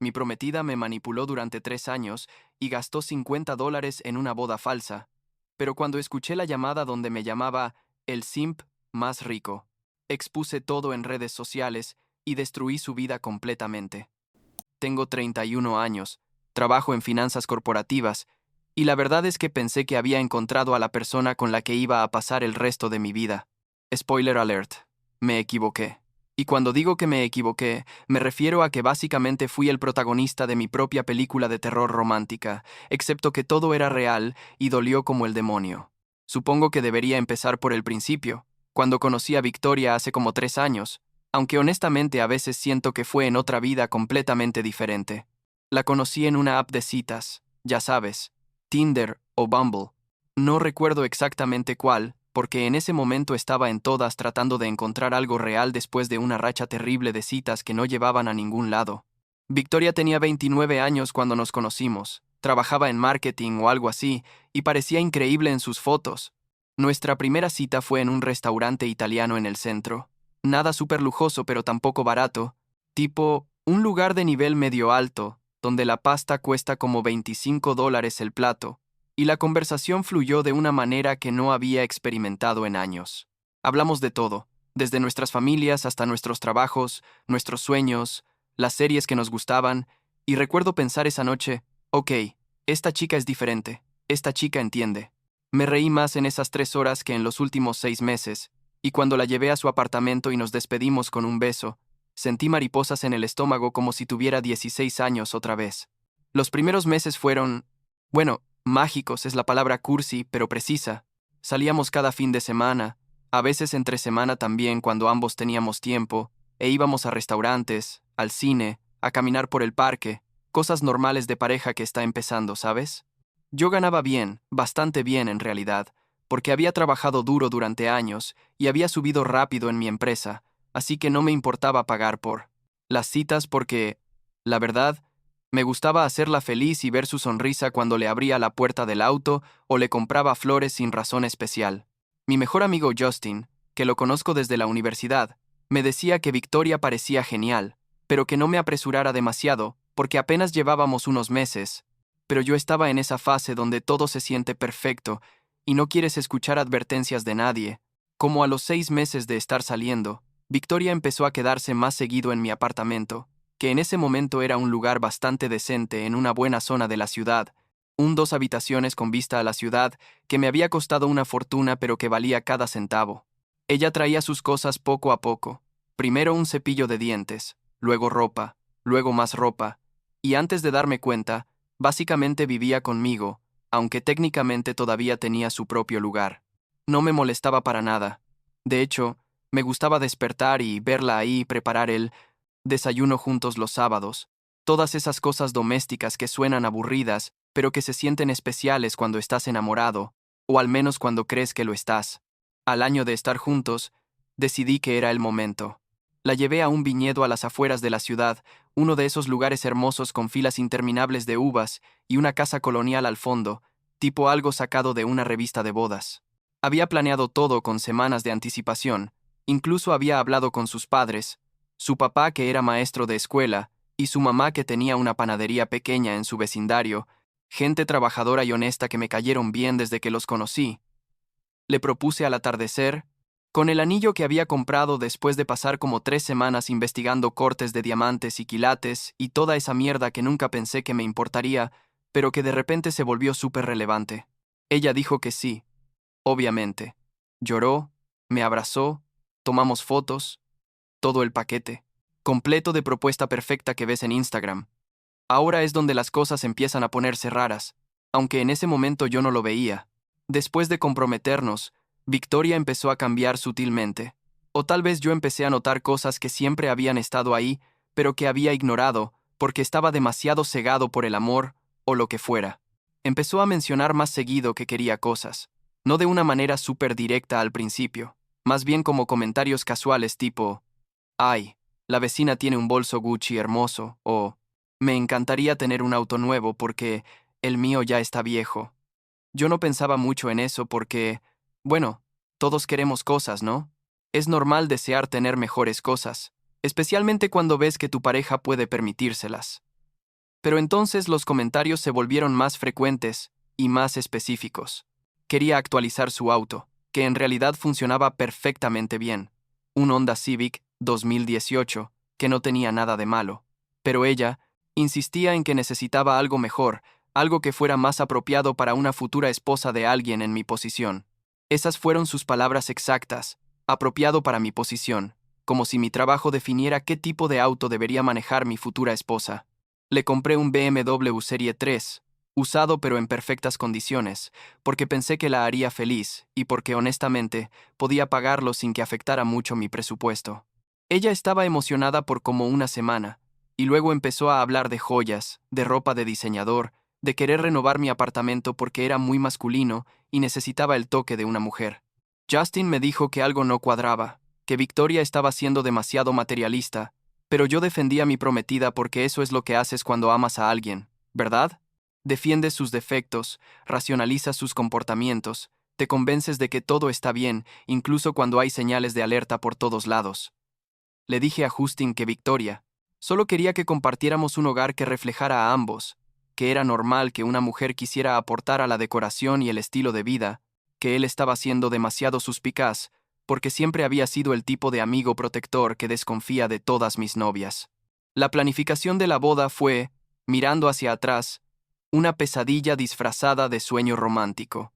Mi prometida me manipuló durante 3 años y gastó $50 en una boda falsa. Pero cuando escuché la llamada donde me llamaba el simp más rico, expuse todo en redes sociales y destruí su vida completamente. Tengo 31 años, trabajo en finanzas corporativas, y la verdad es que pensé que había encontrado a la persona con la que iba a pasar el resto de mi vida. Spoiler alert, me equivoqué. Y cuando digo que me equivoqué, me refiero a que básicamente fui el protagonista de mi propia película de terror romántica, excepto que todo era real y dolió como el demonio. Supongo que debería empezar por el principio, cuando conocí a Victoria hace como 3 años, aunque honestamente a veces siento que fue en otra vida completamente diferente. La conocí en una app de citas, ya sabes, Tinder o Bumble. No recuerdo exactamente cuál, porque en ese momento estaba en todas tratando de encontrar algo real después de una racha terrible de citas que no llevaban a ningún lado. Victoria tenía 29 años cuando nos conocimos, trabajaba en marketing o algo así, y parecía increíble en sus fotos. Nuestra primera cita fue en un restaurante italiano en el centro. Nada súper lujoso pero tampoco barato, tipo un lugar de nivel medio alto, donde la pasta cuesta como $25 el plato, y la conversación fluyó de una manera que no había experimentado en años. Hablamos de todo, desde nuestras familias hasta nuestros trabajos, nuestros sueños, las series que nos gustaban, y recuerdo pensar esa noche, ok, esta chica es diferente, esta chica entiende. Me reí más en esas 3 horas que en los últimos 6 meses, y cuando la llevé a su apartamento y nos despedimos con un beso, sentí mariposas en el estómago como si tuviera 16 años otra vez. Los primeros meses fueron, bueno, mágicos es la palabra cursi, pero precisa. Salíamos cada fin de semana, a veces entre semana también cuando ambos teníamos tiempo, e íbamos a restaurantes, al cine, a caminar por el parque, cosas normales de pareja que está empezando, ¿sabes? Yo ganaba bien, bastante bien en realidad, porque había trabajado duro durante años y había subido rápido en mi empresa, así que no me importaba pagar por las citas porque, la verdad, me gustaba hacerla feliz y ver su sonrisa cuando le abría la puerta del auto o le compraba flores sin razón especial. Mi mejor amigo Justin, que lo conozco desde la universidad, me decía que Victoria parecía genial, pero que no me apresurara demasiado, porque apenas llevábamos unos meses. Pero yo estaba en esa fase donde todo se siente perfecto y no quieres escuchar advertencias de nadie. Como a los 6 meses de estar saliendo, Victoria empezó a quedarse más seguido en mi apartamento, que en ese momento era un lugar bastante decente en una buena zona de la ciudad, un 2 habitaciones con vista a la ciudad que me había costado una fortuna pero que valía cada centavo. Ella traía sus cosas poco a poco, primero un cepillo de dientes, luego ropa, luego más ropa, y antes de darme cuenta, básicamente vivía conmigo, aunque técnicamente todavía tenía su propio lugar. No me molestaba para nada. De hecho, me gustaba despertar y verla ahí y preparar el desayuno juntos los sábados. Todas esas cosas domésticas que suenan aburridas, pero que se sienten especiales cuando estás enamorado, o al menos cuando crees que lo estás. Al año de estar juntos, decidí que era el momento. La llevé a un viñedo a las afueras de la ciudad, uno de esos lugares hermosos con filas interminables de uvas y una casa colonial al fondo, tipo algo sacado de una revista de bodas. Había planeado todo con semanas de anticipación, incluso había hablado con sus padres, su papá que era maestro de escuela, y su mamá que tenía una panadería pequeña en su vecindario, gente trabajadora y honesta que me cayeron bien desde que los conocí. Le propuse al atardecer, con el anillo que había comprado después de pasar como 3 semanas investigando cortes de diamantes y quilates y toda esa mierda que nunca pensé que me importaría, pero que de repente se volvió súper relevante. Ella dijo que sí, obviamente. Lloró, me abrazó, tomamos fotos, todo el paquete, completo de propuesta perfecta que ves en Instagram. Ahora es donde las cosas empiezan a ponerse raras, aunque en ese momento yo no lo veía. Después de comprometernos, Victoria empezó a cambiar sutilmente. O tal vez yo empecé a notar cosas que siempre habían estado ahí, pero que había ignorado, porque estaba demasiado cegado por el amor, o lo que fuera. Empezó a mencionar más seguido que quería cosas, no de una manera súper directa al principio, más bien como comentarios casuales tipo, ay, la vecina tiene un bolso Gucci hermoso, o me encantaría tener un auto nuevo porque el mío ya está viejo. Yo no pensaba mucho en eso porque, bueno, todos queremos cosas, ¿no? Es normal desear tener mejores cosas, especialmente cuando ves que tu pareja puede permitírselas. Pero entonces los comentarios se volvieron más frecuentes y más específicos. Quería actualizar su auto, que en realidad funcionaba perfectamente bien. Un Honda Civic 2018, que no tenía nada de malo. Pero ella insistía en que necesitaba algo mejor, algo que fuera más apropiado para una futura esposa de alguien en mi posición. Esas fueron sus palabras exactas, apropiado para mi posición, como si mi trabajo definiera qué tipo de auto debería manejar mi futura esposa. Le compré un BMW Serie 3, usado pero en perfectas condiciones, porque pensé que la haría feliz y porque honestamente podía pagarlo sin que afectara mucho mi presupuesto. Ella estaba emocionada por como una semana, y luego empezó a hablar de joyas, de ropa de diseñador, de querer renovar mi apartamento porque era muy masculino y necesitaba el toque de una mujer. Justin me dijo que algo no cuadraba, que Victoria estaba siendo demasiado materialista, pero yo defendí a mi prometida porque eso es lo que haces cuando amas a alguien, ¿verdad? Defiendes sus defectos, racionalizas sus comportamientos, te convences de que todo está bien, incluso cuando hay señales de alerta por todos lados. Le dije a Justin que Victoria solo quería que compartiéramos un hogar que reflejara a ambos, que era normal que una mujer quisiera aportar a la decoración y el estilo de vida, que él estaba siendo demasiado suspicaz, porque siempre había sido el tipo de amigo protector que desconfía de todas mis novias. La planificación de la boda fue, mirando hacia atrás, una pesadilla disfrazada de sueño romántico.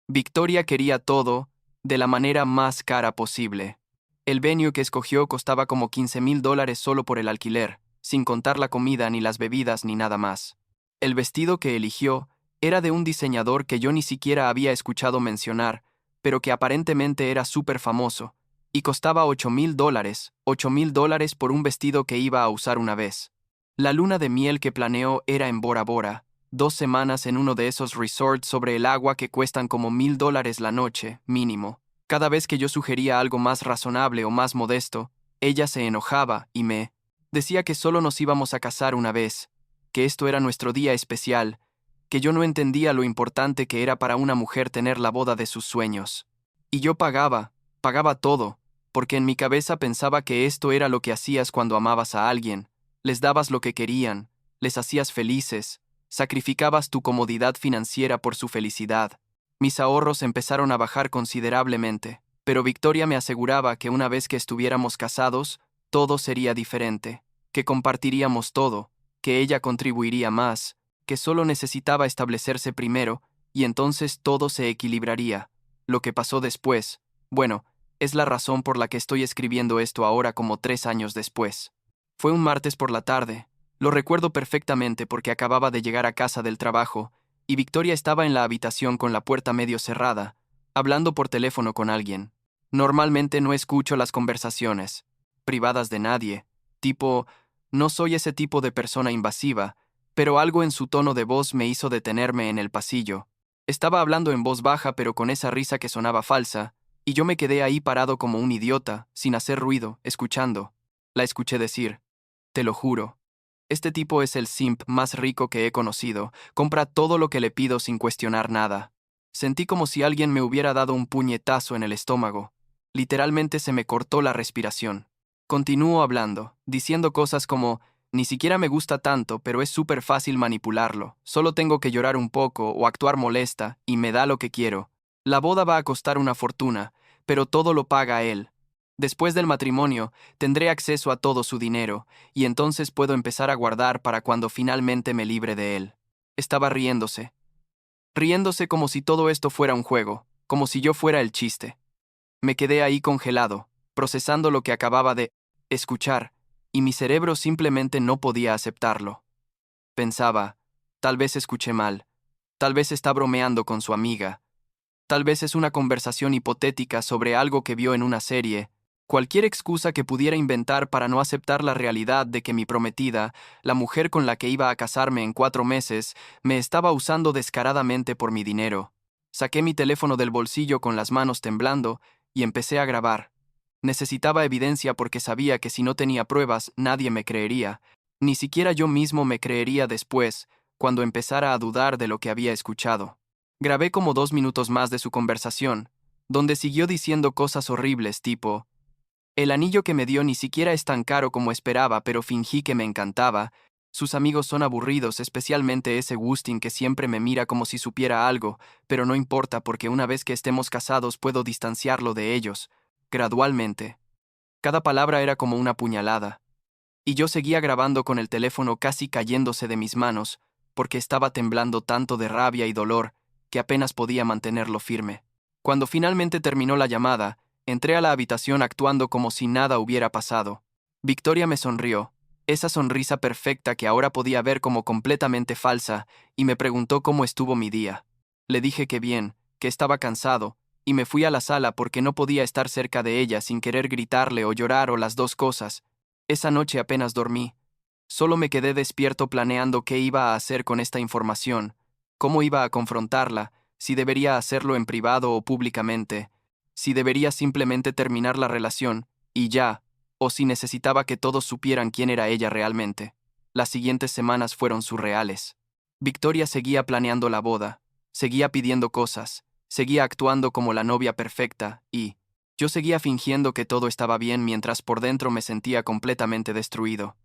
Victoria quería todo de la manera más cara posible. El venue que escogió costaba como $15,000 solo por el alquiler, sin contar la comida ni las bebidas ni nada más. El vestido que eligió era de un diseñador que yo ni siquiera había escuchado mencionar, pero que aparentemente era súper famoso, y costaba $8,000 por un vestido que iba a usar una vez. La luna de miel que planeó era en Bora Bora, 2 semanas en uno de esos resorts sobre el agua que cuestan como $1,000 la noche, mínimo. Cada vez que yo sugería algo más razonable o más modesto, ella se enojaba y me decía que solo nos íbamos a casar una vez, que esto era nuestro día especial, que yo no entendía lo importante que era para una mujer tener la boda de sus sueños. Y yo pagaba todo, porque en mi cabeza pensaba que esto era lo que hacías cuando amabas a alguien, les dabas lo que querían, les hacías felices, sacrificabas tu comodidad financiera por su felicidad. Mis ahorros empezaron a bajar considerablemente, pero Victoria me aseguraba que una vez que estuviéramos casados, todo sería diferente, que compartiríamos todo, que ella contribuiría más, que solo necesitaba establecerse primero, y entonces todo se equilibraría. Lo que pasó después, bueno, es la razón por la que estoy escribiendo esto ahora como 3 años después. Fue un martes por la tarde. Lo recuerdo perfectamente porque acababa de llegar a casa del trabajo, y Victoria estaba en la habitación con la puerta medio cerrada, hablando por teléfono con alguien. Normalmente no escucho las conversaciones privadas de nadie, tipo, no soy ese tipo de persona invasiva, pero algo en su tono de voz me hizo detenerme en el pasillo. Estaba hablando en voz baja pero con esa risa que sonaba falsa, y yo me quedé ahí parado como un idiota, sin hacer ruido, escuchando. La escuché decir, te lo juro. Este tipo es el simp más rico que he conocido. Compra todo lo que le pido sin cuestionar nada. Sentí como si alguien me hubiera dado un puñetazo en el estómago. Literalmente se me cortó la respiración. Continuó hablando, diciendo cosas como, ni siquiera me gusta tanto, pero es súper fácil manipularlo. Solo tengo que llorar un poco o actuar molesta, y me da lo que quiero. La boda va a costar una fortuna, pero todo lo paga él. Después del matrimonio, tendré acceso a todo su dinero, y entonces puedo empezar a guardar para cuando finalmente me libre de él. Estaba riéndose como si todo esto fuera un juego, como si yo fuera el chiste. Me quedé ahí congelado, procesando lo que acababa de escuchar, y mi cerebro simplemente no podía aceptarlo. Pensaba, tal vez escuché mal, tal vez está bromeando con su amiga, tal vez es una conversación hipotética sobre algo que vio en una serie, cualquier excusa que pudiera inventar para no aceptar la realidad de que mi prometida, la mujer con la que iba a casarme en 4 meses, me estaba usando descaradamente por mi dinero. Saqué mi teléfono del bolsillo con las manos temblando y empecé a grabar. Necesitaba evidencia porque sabía que si no tenía pruebas nadie me creería, ni siquiera yo mismo me creería después, cuando empezara a dudar de lo que había escuchado. Grabé como 2 minutos más de su conversación, donde siguió diciendo cosas horribles tipo, el anillo que me dio ni siquiera es tan caro como esperaba, pero fingí que me encantaba, Sus amigos son aburridos, especialmente ese Gustin que siempre me mira como si supiera algo, pero no importa porque una vez que estemos casados puedo distanciarlo de ellos, gradualmente. Cada palabra era como una puñalada. Y yo seguía grabando con el teléfono casi cayéndose de mis manos, porque estaba temblando tanto de rabia y dolor que apenas podía mantenerlo firme. Cuando finalmente terminó la llamada, entré a la habitación actuando como si nada hubiera pasado. Victoria me sonrió, esa sonrisa perfecta que ahora podía ver como completamente falsa, y me preguntó cómo estuvo mi día. Le dije que bien, que estaba cansado, y me fui a la sala porque no podía estar cerca de ella sin querer gritarle o llorar o las dos cosas. Esa noche apenas dormí. Solo me quedé despierto planeando qué iba a hacer con esta información, cómo iba a confrontarla, si debería hacerlo en privado o públicamente, si debería simplemente terminar la relación, y ya, o si necesitaba que todos supieran quién era ella realmente. Las siguientes semanas fueron surreales. Victoria seguía planeando la boda, seguía pidiendo cosas, seguía actuando como la novia perfecta, y yo seguía fingiendo que todo estaba bien mientras por dentro me sentía completamente destruido.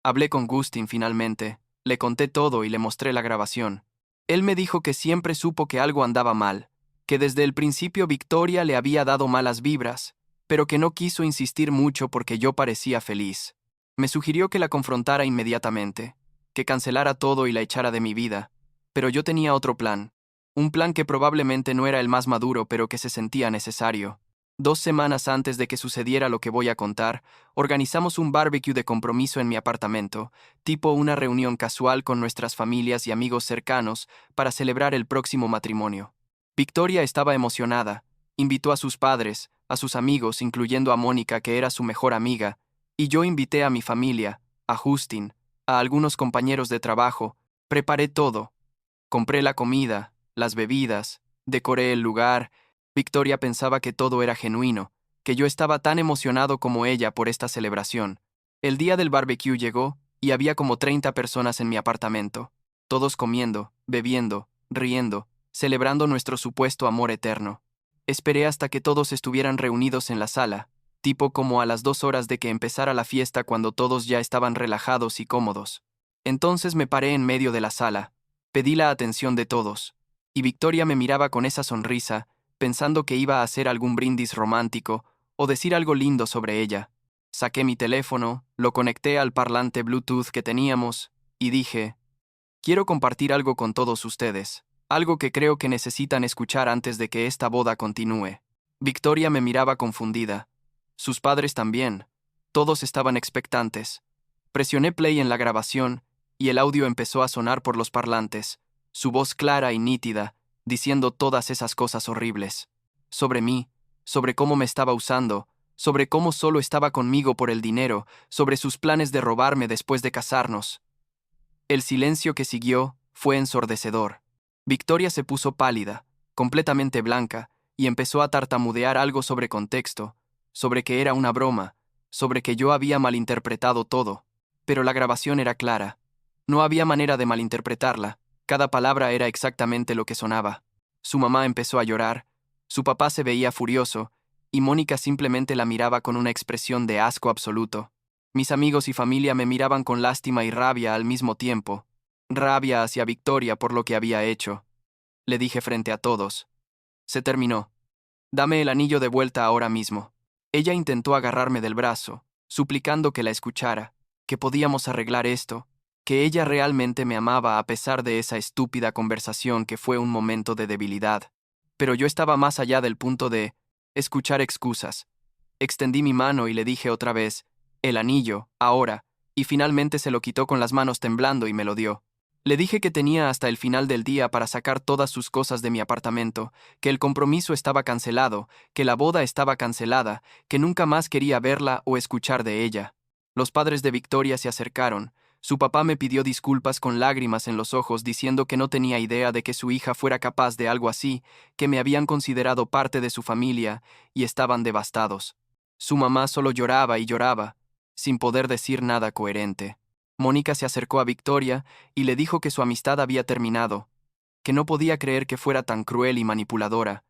Hablé con Gustin finalmente, le conté todo y le mostré la grabación. Él me dijo que siempre supo que algo andaba mal, que desde el principio Victoria le había dado malas vibras, pero que no quiso insistir mucho porque yo parecía feliz. Me sugirió que la confrontara inmediatamente, que cancelara todo y la echara de mi vida, pero yo tenía otro plan, un plan que probablemente no era el más maduro pero que se sentía necesario. 2 semanas antes de que sucediera lo que voy a contar, organizamos un barbecue de compromiso en mi apartamento, tipo una reunión casual con nuestras familias y amigos cercanos para celebrar el próximo matrimonio. Victoria estaba emocionada, invitó a sus padres, a sus amigos, incluyendo a Mónica, que era su mejor amiga, y yo invité a mi familia, a Justin, a algunos compañeros de trabajo, preparé todo. Compré la comida, las bebidas, decoré el lugar. Victoria pensaba que todo era genuino, que yo estaba tan emocionado como ella por esta celebración. El día del barbecue llegó, y había como 30 personas en mi apartamento, todos comiendo, bebiendo, riendo, celebrando nuestro supuesto amor eterno. Esperé hasta que todos estuvieran reunidos en la sala, tipo como a las 2 horas de que empezara la fiesta cuando todos ya estaban relajados y cómodos. Entonces me paré en medio de la sala, pedí la atención de todos, y Victoria me miraba con esa sonrisa, pensando que iba a hacer algún brindis romántico o decir algo lindo sobre ella. Saqué mi teléfono, lo conecté al parlante Bluetooth que teníamos, y dije, quiero compartir algo con todos ustedes, algo que creo que necesitan escuchar antes de que esta boda continúe. Victoria me miraba confundida. Sus padres también. Todos estaban expectantes. Presioné play en la grabación, y el audio empezó a sonar por los parlantes, su voz clara y nítida, diciendo todas esas cosas horribles. Sobre mí, sobre cómo me estaba usando, sobre cómo solo estaba conmigo por el dinero, sobre sus planes de robarme después de casarnos. El silencio que siguió fue ensordecedor. Victoria se puso pálida, completamente blanca, y empezó a tartamudear algo sobre contexto, sobre que era una broma, sobre que yo había malinterpretado todo. Pero la grabación era clara. No había manera de malinterpretarla, cada palabra era exactamente lo que sonaba. Su mamá empezó a llorar, su papá se veía furioso, y Mónica simplemente la miraba con una expresión de asco absoluto. Mis amigos y familia me miraban con lástima y rabia al mismo tiempo. Rabia hacia Victoria por lo que había hecho. Le dije frente a todos. Se terminó. Dame el anillo de vuelta ahora mismo. Ella intentó agarrarme del brazo, suplicando que la escuchara, que podíamos arreglar esto, que ella realmente me amaba a pesar de esa estúpida conversación que fue un momento de debilidad. Pero yo estaba más allá del punto de escuchar excusas. Extendí mi mano y le dije otra vez, el anillo, ahora, y finalmente se lo quitó con las manos temblando y me lo dio. Le dije que tenía hasta el final del día para sacar todas sus cosas de mi apartamento, que el compromiso estaba cancelado, que la boda estaba cancelada, que nunca más quería verla o escuchar de ella. Los padres de Victoria se acercaron. Su papá me pidió disculpas con lágrimas en los ojos diciendo que no tenía idea de que su hija fuera capaz de algo así, que me habían considerado parte de su familia, y estaban devastados. Su mamá solo lloraba y lloraba, sin poder decir nada coherente. Mónica se acercó a Victoria y le dijo que su amistad había terminado, que no podía creer que fuera tan cruel y manipuladora,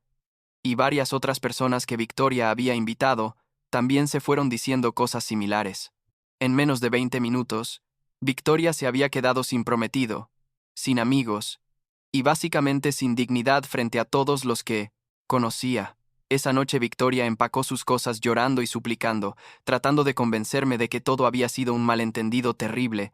y varias otras personas que Victoria había invitado también se fueron diciendo cosas similares. En menos de 20 minutos, Victoria se había quedado sin prometido, sin amigos, y básicamente sin dignidad frente a todos los que conocía. Esa noche Victoria empacó sus cosas llorando y suplicando, tratando de convencerme de que todo había sido un malentendido terrible,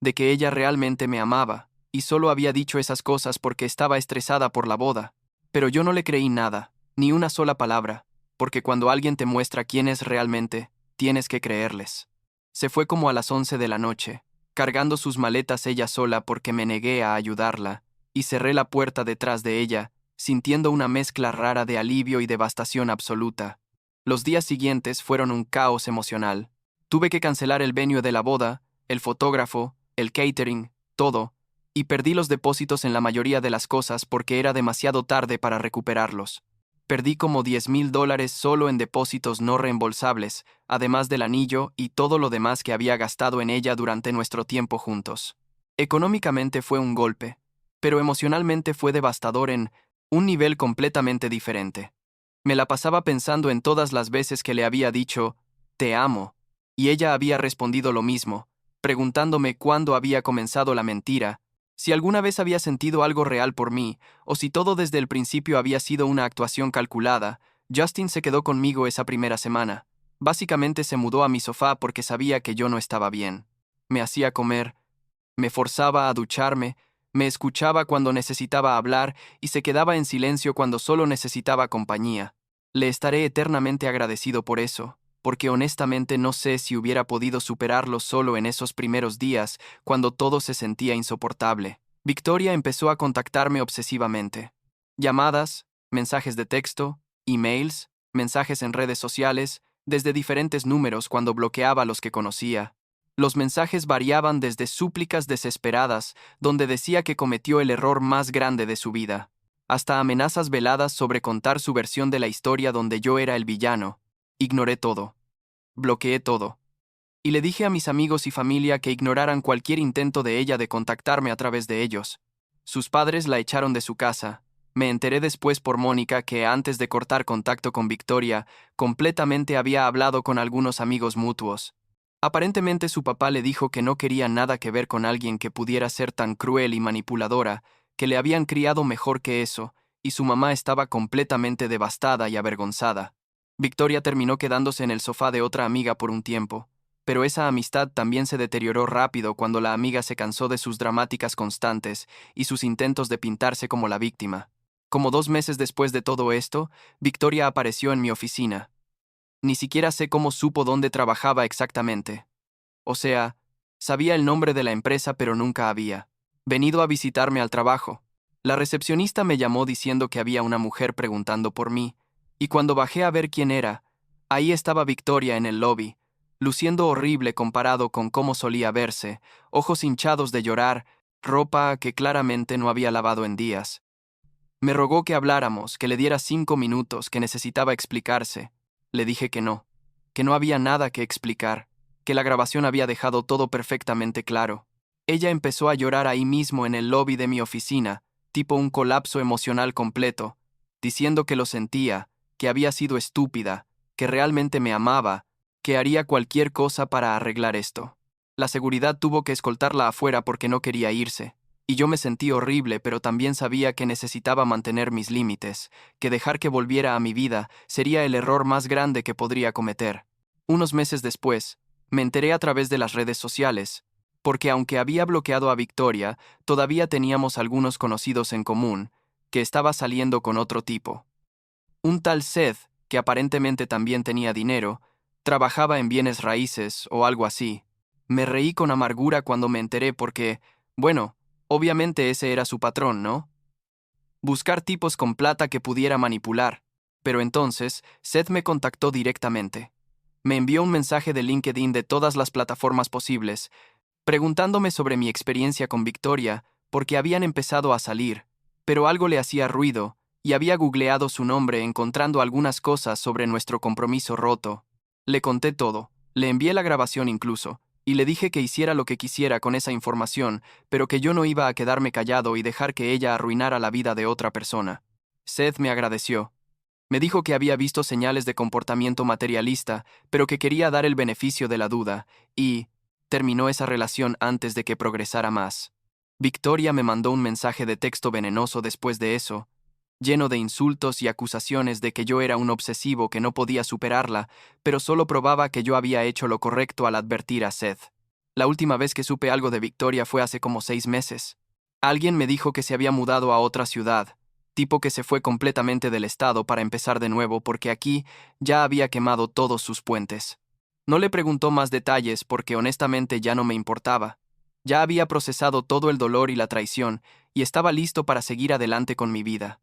de que ella realmente me amaba, y solo había dicho esas cosas porque estaba estresada por la boda. Pero yo no le creí nada, ni una sola palabra, porque cuando alguien te muestra quién es realmente, tienes que creerles. Se fue como a las 11 de la noche, cargando sus maletas ella sola porque me negué a ayudarla, y cerré la puerta detrás de ella, sintiendo una mezcla rara de alivio y devastación absoluta. Los días siguientes fueron un caos emocional. Tuve que cancelar el venue de la boda, el fotógrafo, el catering, todo, y perdí los depósitos en la mayoría de las cosas porque era demasiado tarde para recuperarlos. Perdí como $10,000 solo en depósitos no reembolsables, además del anillo y todo lo demás que había gastado en ella durante nuestro tiempo juntos. Económicamente fue un golpe, pero emocionalmente fue devastador en un nivel completamente diferente. Me la pasaba pensando en todas las veces que le había dicho, te amo, y ella había respondido lo mismo, preguntándome cuándo había comenzado la mentira, si alguna vez había sentido algo real por mí, o si todo desde el principio había sido una actuación calculada. Justin se quedó conmigo esa primera semana. Básicamente se mudó a mi sofá porque sabía que yo no estaba bien. Me hacía comer, me forzaba a ducharme, me escuchaba cuando necesitaba hablar y se quedaba en silencio cuando solo necesitaba compañía. Le estaré eternamente agradecido por eso, porque honestamente no sé si hubiera podido superarlo solo en esos primeros días, cuando todo se sentía insoportable. Victoria empezó a contactarme obsesivamente. Llamadas, mensajes de texto, emails, mensajes en redes sociales, desde diferentes números cuando bloqueaba a los que conocía. Los mensajes variaban desde súplicas desesperadas, donde decía que cometió el error más grande de su vida, hasta amenazas veladas sobre contar su versión de la historia donde yo era el villano. Ignoré todo. Bloqueé todo. Y le dije a mis amigos y familia que ignoraran cualquier intento de ella de contactarme a través de ellos. Sus padres la echaron de su casa. Me enteré después por Mónica que antes de cortar contacto con Victoria, completamente había hablado con algunos amigos mutuos. Aparentemente su papá le dijo que no quería nada que ver con alguien que pudiera ser tan cruel y manipuladora, que le habían criado mejor que eso, y su mamá estaba completamente devastada y avergonzada. Victoria terminó quedándose en el sofá de otra amiga por un tiempo, pero esa amistad también se deterioró rápido cuando la amiga se cansó de sus dramáticas constantes y sus intentos de pintarse como la víctima. Como 2 meses después de todo esto, Victoria apareció en mi oficina. Ni siquiera sé cómo supo dónde trabajaba exactamente. O sea, sabía el nombre de la empresa pero nunca había venido a visitarme al trabajo. La recepcionista me llamó diciendo que había una mujer preguntando por mí, y cuando bajé a ver quién era, ahí estaba Victoria en el lobby, luciendo horrible comparado con cómo solía verse, ojos hinchados de llorar, ropa que claramente no había lavado en días. Me rogó que habláramos, que le diera 5 minutos, que necesitaba explicarse. Le dije que no había nada que explicar, que la grabación había dejado todo perfectamente claro. Ella empezó a llorar ahí mismo en el lobby de mi oficina, tipo un colapso emocional completo, diciendo que lo sentía, que había sido estúpida, que realmente me amaba, que haría cualquier cosa para arreglar esto. La seguridad tuvo que escoltarla afuera porque no quería irse. Y yo me sentí horrible, pero también sabía que necesitaba mantener mis límites, que dejar que volviera a mi vida sería el error más grande que podría cometer. Unos meses después, me enteré a través de las redes sociales, porque aunque había bloqueado a Victoria, todavía teníamos algunos conocidos en común, que estaba saliendo con otro tipo. Un tal Seth, que aparentemente también tenía dinero, trabajaba en bienes raíces o algo así. Me reí con amargura cuando me enteré porque, bueno, obviamente ese era su patrón, ¿no? Buscar tipos con plata que pudiera manipular. Pero entonces, Seth me contactó directamente. Me envió un mensaje de LinkedIn de todas las plataformas posibles, preguntándome sobre mi experiencia con Victoria, porque habían empezado a salir, pero algo le hacía ruido, y había googleado su nombre encontrando algunas cosas sobre nuestro compromiso roto. Le conté todo, le envié la grabación incluso, y le dije que hiciera lo que quisiera con esa información, pero que yo no iba a quedarme callado y dejar que ella arruinara la vida de otra persona. Seth me agradeció. Me dijo que había visto señales de comportamiento materialista, pero que quería dar el beneficio de la duda, y terminó esa relación antes de que progresara más. Victoria me mandó un mensaje de texto venenoso después de eso, lleno de insultos y acusaciones de que yo era un obsesivo que no podía superarla, pero solo probaba que yo había hecho lo correcto al advertir a Seth. La última vez que supe algo de Victoria fue hace como 6 meses. Alguien me dijo que se había mudado a otra ciudad, tipo que se fue completamente del estado para empezar de nuevo porque aquí ya había quemado todos sus puentes. No le preguntó más detalles porque honestamente ya no me importaba. Ya había procesado todo el dolor y la traición y estaba listo para seguir adelante con mi vida.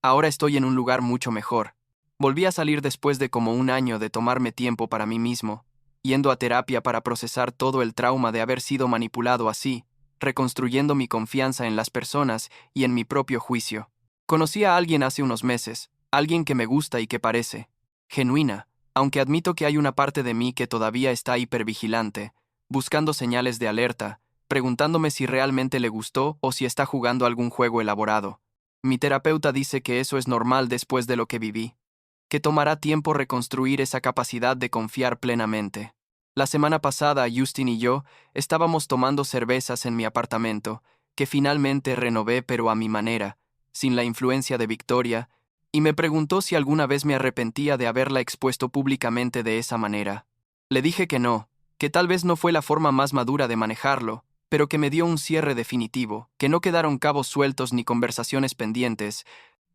Ahora estoy en un lugar mucho mejor. Volví a salir después de como un año de tomarme tiempo para mí mismo, yendo a terapia para procesar todo el trauma de haber sido manipulado así, reconstruyendo mi confianza en las personas y en mi propio juicio. Conocí a alguien hace unos meses, alguien que me gusta y que parece genuina, aunque admito que hay una parte de mí que todavía está hipervigilante, buscando señales de alerta, preguntándome si realmente le gustó o si está jugando algún juego elaborado. Mi terapeuta dice que eso es normal después de lo que viví, que tomará tiempo reconstruir esa capacidad de confiar plenamente. La semana pasada, Justin y yo estábamos tomando cervezas en mi apartamento, que finalmente renové pero a mi manera, sin la influencia de Victoria, y me preguntó si alguna vez me arrepentía de haberla expuesto públicamente de esa manera. Le dije que no, que tal vez no fue la forma más madura de manejarlo, pero que me dio un cierre definitivo, que no quedaron cabos sueltos ni conversaciones pendientes,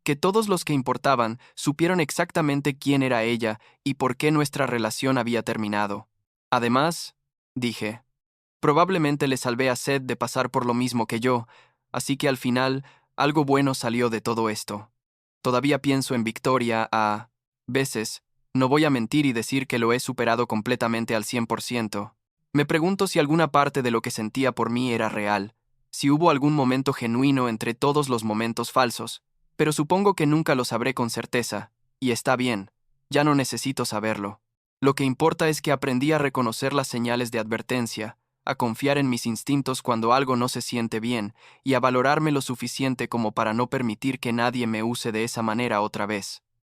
que todos los que importaban supieron exactamente quién era ella y por qué nuestra relación había terminado. Además, dije, probablemente le salvé a Seth de pasar por lo mismo que yo, así que al final, algo bueno salió de todo esto. Todavía pienso en Victoria a veces, no voy a mentir y decir que lo he superado completamente al 100%. Me pregunto si alguna parte de lo que sentía por mí era real, si hubo algún momento genuino entre todos los momentos falsos, pero supongo que nunca lo sabré con certeza, y está bien, ya no necesito saberlo. Lo que importa es que aprendí a reconocer las señales de advertencia, a confiar en mis instintos cuando algo no se siente bien, y a valorarme lo suficiente como para no permitir que nadie me use de esa manera otra vez.